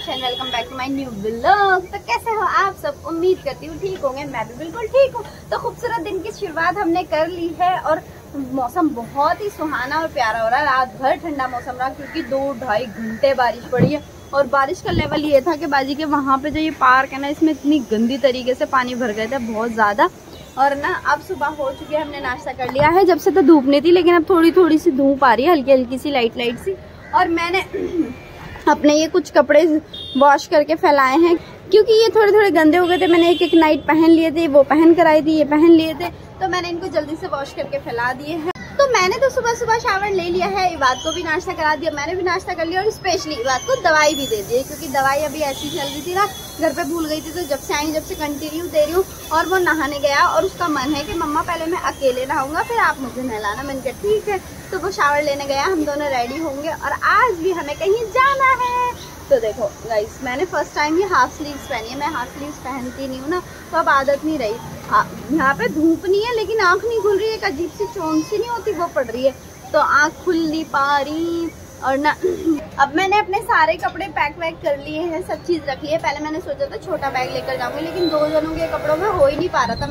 Asha and welcome back to my new vlog. तो कैसे हो आप सब? उम्मीद करती हूँ ठीक होंगे। मैं भी बिल्कुल ठीक हूँ। तो खूबसूरत दिन की शुरुआत हमने कर ली है और मौसम बहुत ही सुहाना और प्यारा हो रहा है। रात भर ठंडा मौसम रहा क्योंकि 2-2.5 घंटे बारिश पड़ी है और बारिश का लेवल ये था कि बाजी के वहाँ पे जो ये पार्क है ना, इसमें इतनी गंदी तरीके से पानी भर गए थे, बहुत ज्यादा। और ना अब सुबह हो चुकी है, हमने नाश्ता कर लिया है। जब से तो धूप नहीं थी, लेकिन अब थोड़ी थोड़ी सी धूप आ रही है, हल्की हल्की सी, लाइट लाइट सी। और मैंने अपने ये कुछ कपड़े वॉश करके फैलाए हैं क्योंकि ये थोड़े थोड़े गंदे हो गए थे। मैंने एक एक नाइट पहन लिए थे, वो पहन कर आई थी, ये पहन लिए थे, तो मैंने इनको जल्दी से वॉश करके फैला दिए हैं। तो मैंने तो सुबह सुबह शावर ले लिया है, इबाद को भी नाश्ता करा दिया, मैंने भी नाश्ता कर लिया और स्पेशली इबाद को दवाई भी दे दी क्योंकि दवाई अभी ऐसी चल रही थी ना, घर पे भूल गई थी, तो जब से आई जब से कंटिन्यू दे रही हूँ। और वो नहाने गया और उसका मन है कि मम्मा पहले मैं अकेले नहाऊंगा फिर आप मुझे नहलाना। मैंने कहा ठीक है। तो वो शावर लेने गया, हम दोनों रेडी होंगे और आज भी हमें कहीं जाना है। तो देखो गाइस, मैंने फर्स्ट टाइम ये हाफ स्लीव्स पहनी है। मैं हाफ स्लीव्स पहनती नहीं हूँ ना, तो अब आदत नहीं रही। यहाँ पे धूप नहीं है लेकिन आँख नहीं खुल रही है, एक अजीब सी चोंच सी नहीं होती वो पड़ रही है, तो आँख खुल नहीं पा रही। और ना अब मैंने अपने सारे कपड़े पैक वैक कर लिए हैं, सब चीज़ रख ली है। पहले मैंने सोचा था छोटा बैग लेकर जाऊंगी, लेकिन 2 जनों के कपड़ों में हो ही नहीं पा रहा था।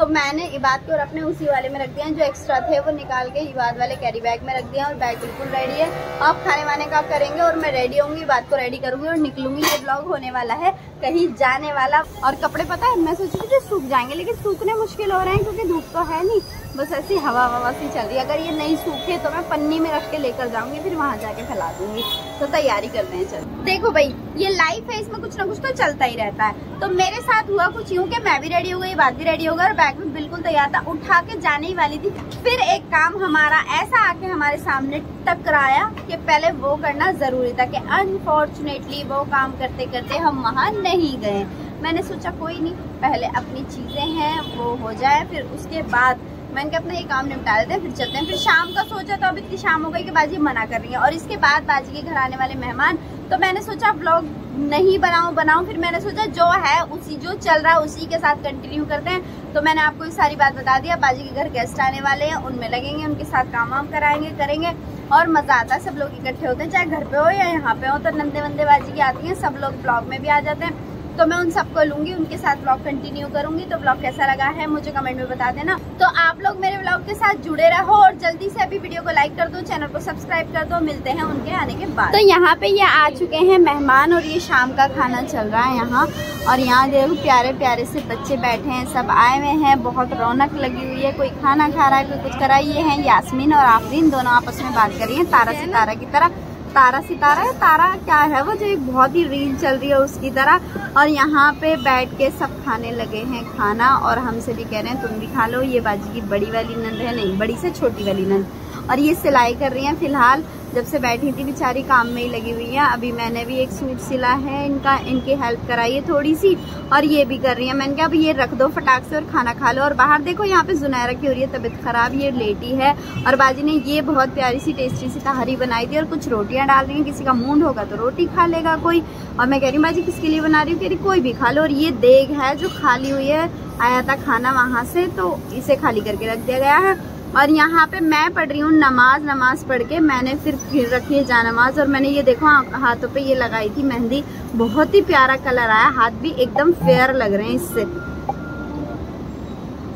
मैंने इबाद के और अपने उसी वाले में रख दिया, जो एक्स्ट्रा थे वो निकाल के इबाद वाले कैरी बैग में रख दिया और बैग बिल्कुल रेडी है। अब खाने वाने का करेंगे और मैं रेडी होंगी, इबाद को रेडी करूंगी और निकलूंगी। ये ब्लॉग होने वाला है कहीं जाने वाला। और कपड़े पता है मैं सोची थी सूख जाएंगे, लेकिन सूखने मुश्किल हो रहे हैं क्योंकि धूप तो है नहीं, बस ऐसी हवा सी चल रही है। अगर ये नहीं सूखे तो मैं पन्नी में रख के लेकर जाऊंगी, फिर वहां जाके फैला दूंगी। तो तैयारी करते हैं। चल देखो भाई, ये लाइफ है, इसमें कुछ ना कुछ तो चलता ही रहता है। तो मेरे साथ हुआ कुछ यूँ कि मैं भी रेडी हो गई, बात भी रेडी हो गई और बैग भी बिल्कुल तैयार था, उठा के जाने ही वाली थी। फिर एक काम हमारा ऐसा आके हमारे सामने टकराया कि पहले वो करना जरूरी था, कि अनफॉर्चुनेटली वो काम करते करते हम वहाँ नहीं गए। मैंने सोचा कोई नहीं, पहले अपनी चीजें हैं वो हो जाए, फिर उसके बाद मैंने कहा अपना ये काम निपटा लेते हैं, फिर चलते हैं। फिर शाम का सोचा तो अब इतनी शाम हो गई कि बाजी मना कर रही है और इसके बाद बाजी के घर आने वाले मेहमान। तो मैंने सोचा व्लॉग नहीं बनाऊं। फिर मैंने सोचा जो है उसी, जो चल रहा है उसी के साथ कंटिन्यू करते हैं। तो मैंने आपको ये सारी बात बता दिया। बाजी के घर गेस्ट आने वाले हैं, उनमें लगेंगे, उनके साथ काम वाम कराएंगे, करेंगे और मजा आता है। सब लोग इकट्ठे होते हैं, चाहे घर पे हो या यहाँ पे हो। तो नंदे वंदे बाजी की आती हैं, सब लोग ब्लॉग में भी आ जाते हैं। तो मैं उन सबको लूंगी, उनके साथ ब्लॉग कंटिन्यू करूंगी। तो ब्लॉग कैसा लगा है मुझे कमेंट में बता देना। तो आप लोग मेरे ब्लॉग के साथ जुड़े रहो और जल्दी से अभी वीडियो को लाइक कर दो, चैनल को सब्सक्राइब कर दो। मिलते हैं उनके आने के बाद। तो यहाँ पे ये आ चुके हैं मेहमान और ये शाम का खाना चल रहा है यहाँ। और यहाँ देखो प्यारे प्यारे से बच्चे बैठे हैं, सब आए हुए हैं, बहुत रौनक लगी हुई है। कोई खाना खा रहा है, कोई कुछ कर रहा है। ये है यास्मीन और आफरीन, दोनों आपस में बात कर रही है तारा सितारा की तरह। तारा सितारा है, तारा क्या है वो, जो एक बहुत ही रील चल रही है उसकी तरह। और यहाँ पे बैठ के सब खाने लगे हैं खाना और हमसे भी कह रहे हैं तुम भी खा लो। ये बाजी की बड़ी वाली नंद है, नहीं बड़ी से छोटी वाली नंद, और ये सिलाई कर रही हैं। फिलहाल जब से बैठी थी बेचारी काम में ही लगी हुई है। अभी मैंने भी एक सूट सिला है इनकी हेल्प कराई है थोड़ी सी, और ये भी कर रही है। मैंने कहा अब ये रख दो फटाक से और खाना खा लो। और बाहर देखो यहाँ पे जुनैरा की हो रही है तबीयत खराब, ये लेटी है। और बाजी ने ये बहुत प्यारी सी टेस्टी सी तहरी बनाई थी और कुछ रोटियां डाल रही हैं। किसी का मूड होगा तो रोटी खा लेगा कोई। और मैं कह रही हूँ बाजी किसके लिए बना रही हूँ? कह रही कोई भी खा लो। और ये देग है जो खाली हुई है, आया था खाना वहां से, तो इसे खाली करके रख दिया गया है। और यहाँ पे मैं पढ़ रही हूँ नमाज पढ़ के मैंने फिर रखी है जानमाज। और मैंने ये देखो हाथों पे ये लगाई थी मेहंदी, बहुत ही प्यारा कलर आया, हाथ भी एकदम फेयर लग रहे हैं इससे।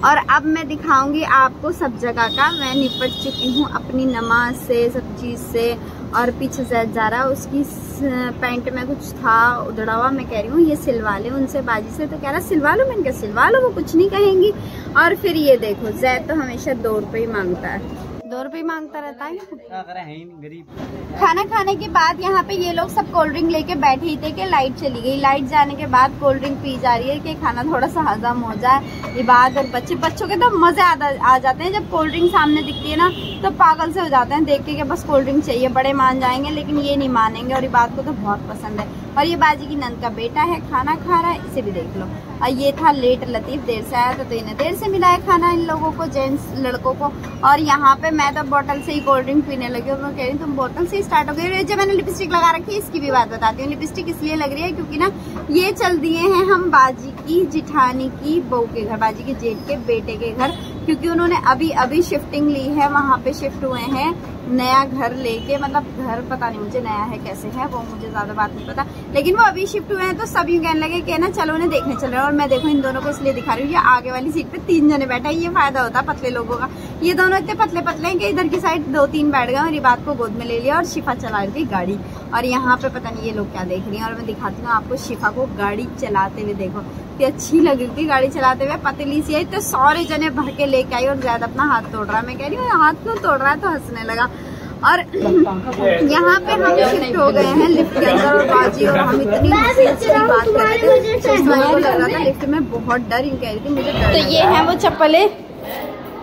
और अब मैं दिखाऊंगी आपको सब जगह का। मैं निपट चुकी हूँ अपनी नमाज से, सब चीज से। और पीछे जैद जा रहा, उसकी पैंट में कुछ था उधड़ा हुआ, मैं कह रही हूँ ये सिलवा ले उनसे बाजी से, तो कह रहा सिलवा लो। मैंने कहा सिलवा लो, वो कुछ नहीं कहेंगी। और फिर ये देखो जैद तो हमेशा 2 रुपये ही मांगता है, 2 रुपये मांगता रहता है। गरीब। खाना खाने के बाद यहाँ पे ये लोग सब कोल्ड ड्रिंक लेके बैठे ही थे कि लाइट चली गई। लाइट जाने के बाद कोल्ड ड्रिंक पी जा रही है कि खाना थोड़ा सा हजम हो जाए। इबाद और बच्चों के तो मजे आ जाते हैं जब कोल्ड ड्रिंक सामने दिखती है ना, तो पागल से हो जाते हैं देख के बस कोल्ड ड्रिंक चाहिए। बड़े मान जाएंगे लेकिन ये नहीं मानेंगे, और इबाद को तो बहुत पसंद है। और ये बाजी की नंद का बेटा है, खाना खा रहा है, इसे भी देख लो। और ये था लेट लतीफ, देर से आया तो इन्हें देर से मिला है खाना इन लोगों को, जेंट्स लड़कों को। और यहाँ पे मैं तो बोतल से ही कोल्ड ड्रिंक पीने लगी और मैं कह रही तुम बोतल से ही स्टार्ट हो गई। जब मैंने लिपस्टिक लगा रखी है, इसकी भी बात बताती हूँ। लिपस्टिक इसलिए लग रही है क्योंकि ना ये चल दिए हैं हम बाजी की जिठानी की बहू के घर, बाजी के जेठ के बेटे के घर, क्योंकि उन्होंने अभी शिफ्टिंग ली है, वहाँ पे शिफ्ट हुए हैं नया घर लेके, मतलब घर पता नहीं मुझे नया है कैसे है वो मुझे ज्यादा बात नहीं पता, लेकिन वो अभी शिफ्ट हुए हैं तो सब यूँ कहने लगे कि ना चलो उन्हें देखने चल रहे हैं। और मैं देखो इन दोनों को इसलिए दिखा रही हूँ, ये आगे वाली सीट पे 3 जने बैठे हैं, ये फायदा होता है पतले लोगों का। ये दोनों इतने पतले पतले हैं कि इधर की साइड 2-3 बैठ गए और ये बात को गोद में ले लिया और शिफा चला रही थी गाड़ी। और यहाँ पे पता नहीं ये लोग क्या देख रही हैं। और मैं दिखाती हूँ आपको शिफा को गाड़ी चलाते हुए, देखो कि अच्छी लग रही थी गाड़ी चलाते हुए, पतली सी है तो सारे जने भर के लेके आई और ज्यादा अपना हाथ तोड़ रहा है। मैं कह रही हूँ हाथ क्यों तोड़ रहा है, तो हंसने लगा। और यहाँ पे हम शिफ्ट हो गए हैं लिफ्ट के अंदर और बाजी और हम इतनी बात कर रहे थे तो लग रहा था लिफ्ट में बहुत डर, यूँ कह रही थी मुझे डर। तो ये है वो चप्पलें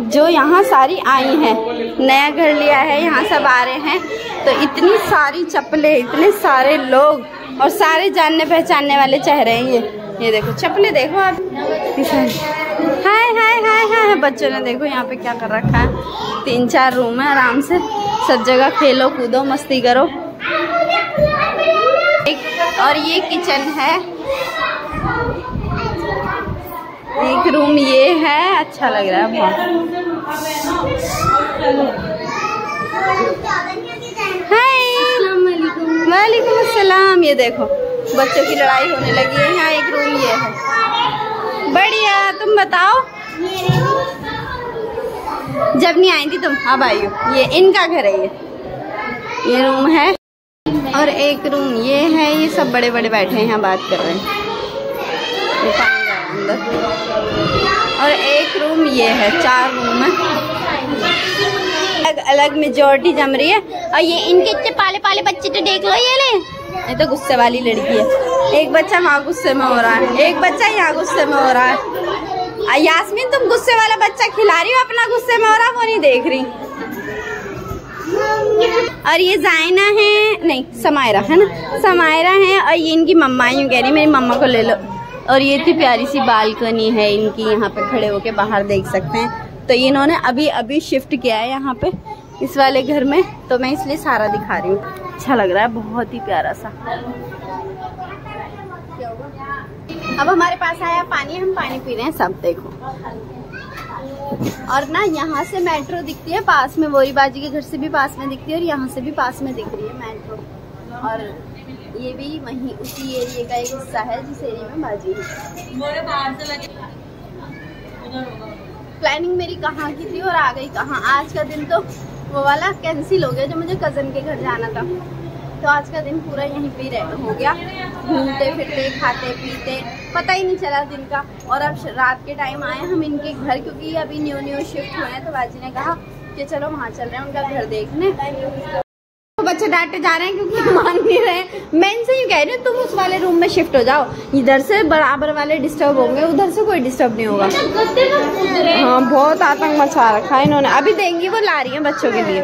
जो यहाँ सारी आई हैं, नया घर लिया है यहाँ सब आ रहे हैं, तो इतनी सारी चप्पलें, इतने सारे लोग और सारे जानने पहचानने वाले चेहरे हैं। ये देखो चप्पलें देखो आप, हाय हाय हाय हाय। बच्चों ने देखो यहाँ पे क्या कर रखा है, 3-4 रूम है, आराम से सब जगह खेलो कूदो मस्ती करो। और ये किचन है, एक रूम ये है, अच्छा लग रहा है बहुत। हाय वालेकुम अस्सलाम। ये देखो बच्चों की लड़ाई होने लगी है, यहाँ एक रूम ये है। बढ़िया, तुम बताओ जब नहीं आई थी तुम, अब आई हो। ये इनका घर है, ये रूम है। और एक रूम ये है, ये सब बड़े बड़े बैठे हैं यहाँ बात कर रहे हैं, ये अंदर। और एक रूम ये है, 4 रूम है, अलग अलग मेजॉरिटी जम रही है। और ये इनके इतने पाले पाले बच्चे तो देख लो, ये तो गुस्से वाली लड़की है। एक बच्चा वहाँ गुस्से में हो रहा है, एक बच्चा यहाँ गुस्से में हो रहा है। यास्मीन तुम गुस्से वाला बच्चा खिला रही हो, अपना गुस्से में हो रहा वो नहीं देख रही। और ये जायना है, नहीं समायरा है ना, समायरा है। और ये इनकी मम्मा यूँ कह रही मेरी मम्मा को ले लो। और ये इतनी प्यारी सी बालकनी है इनकी, यहाँ पे खड़े होके बाहर देख सकते हैं। तो इन्होंने अभी अभी शिफ्ट किया है यहाँ पे इस वाले घर में, तो मैं इसलिए सारा दिखा रही हूँ। अच्छा लग रहा है, बहुत ही प्यारा सा। अब हमारे पास आया पानी, हम पानी पी रहे हैं सब, देखो। और ना यहाँ से मेट्रो दिखती है पास में, वोरी बाजी के घर से भी पास में दिखती है और यहाँ से भी पास में दिख रही है मेट्रो। और ये भी वहीं उसी एरिया का एक हिस्सा है जिस एरिया में बाजी है। प्लानिंग मेरी कहाँ की थी और आ गई कहाँ। आज का दिन तो वो वाला कैंसिल हो गया जो मुझे कजन के घर जाना था, तो आज का दिन पूरा यहीं पे हो गया, घूमते फिरते खाते पीते, पता ही नहीं चला दिन का। और अब रात के टाइम आए हम इनके घर, क्योंकि अभी न्यू शिफ्ट हुए हैं, तो बाजी ने कहा कि चलो वहाँ चल रहे हैं उनका घर देखने। तो बच्चे डांटे जा रहे हैं क्योंकि मान नहीं रहे। मैं इनसे यूँ कह रही हूँ तुम उस वाले रूम में शिफ्ट हो जाओ, इधर से बराबर वाले डिस्टर्ब होंगे, उधर से कोई डिस्टर्ब नहीं होगा। हाँ बहुत आतंक मचा रखा है इन्होंने, अभी देंगी वो ला रही है बच्चों के लिए।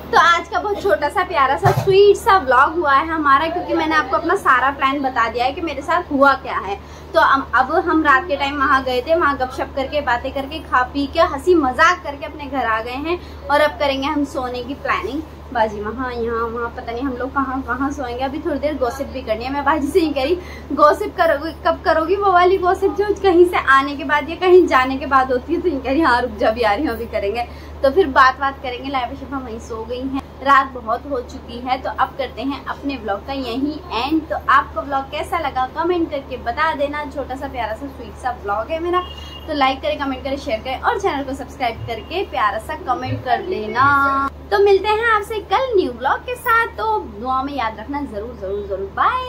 तो आज का बहुत छोटा सा प्यारा सा स्वीट सा व्लॉग हुआ है हमारा, क्योंकि मैंने आपको अपना सारा प्लान बता दिया है कि मेरे साथ हुआ क्या है। तो अब हम रात के टाइम वहाँ गए थे, वहाँ गपशप करके बातें करके खा पी के हंसी मजाक करके अपने घर आ गए हैं। और अब करेंगे हम सोने की प्लानिंग। बाजी वहाँ यहाँ वहाँ पता नहीं हम लोग कहाँ कहाँ सोएंगे। अभी थोड़ी देर गॉसिप भी करनी है। मैं बाजी से ही कह रही गॉसिप करोगी, कब करोगी वो वाली गॉसिप जो कहीं से आने के बाद या कहीं जाने के बाद होती है। तो कह रही हाँ रुक जा, भी आ रही हूँ, अभी करेंगे। तो फिर बात करेंगे। लाइव शिफा वहीं सो गई हैं, रात बहुत हो चुकी है। तो अब करते हैं अपने ब्लॉग का यही एंड। तो आपको ब्लॉग कैसा लगा कमेंट करके बता देना। छोटा सा प्यारा सा स्वीट सा ब्लॉग है मेरा, तो लाइक करें, कमेंट करें, शेयर करें और चैनल को सब्सक्राइब करके प्यारा सा कमेंट कर देना। तो मिलते हैं आपसे कल न्यू ब्लॉग के साथ। तो दुआ में याद रखना जरूर जरूर जरूर। बाय।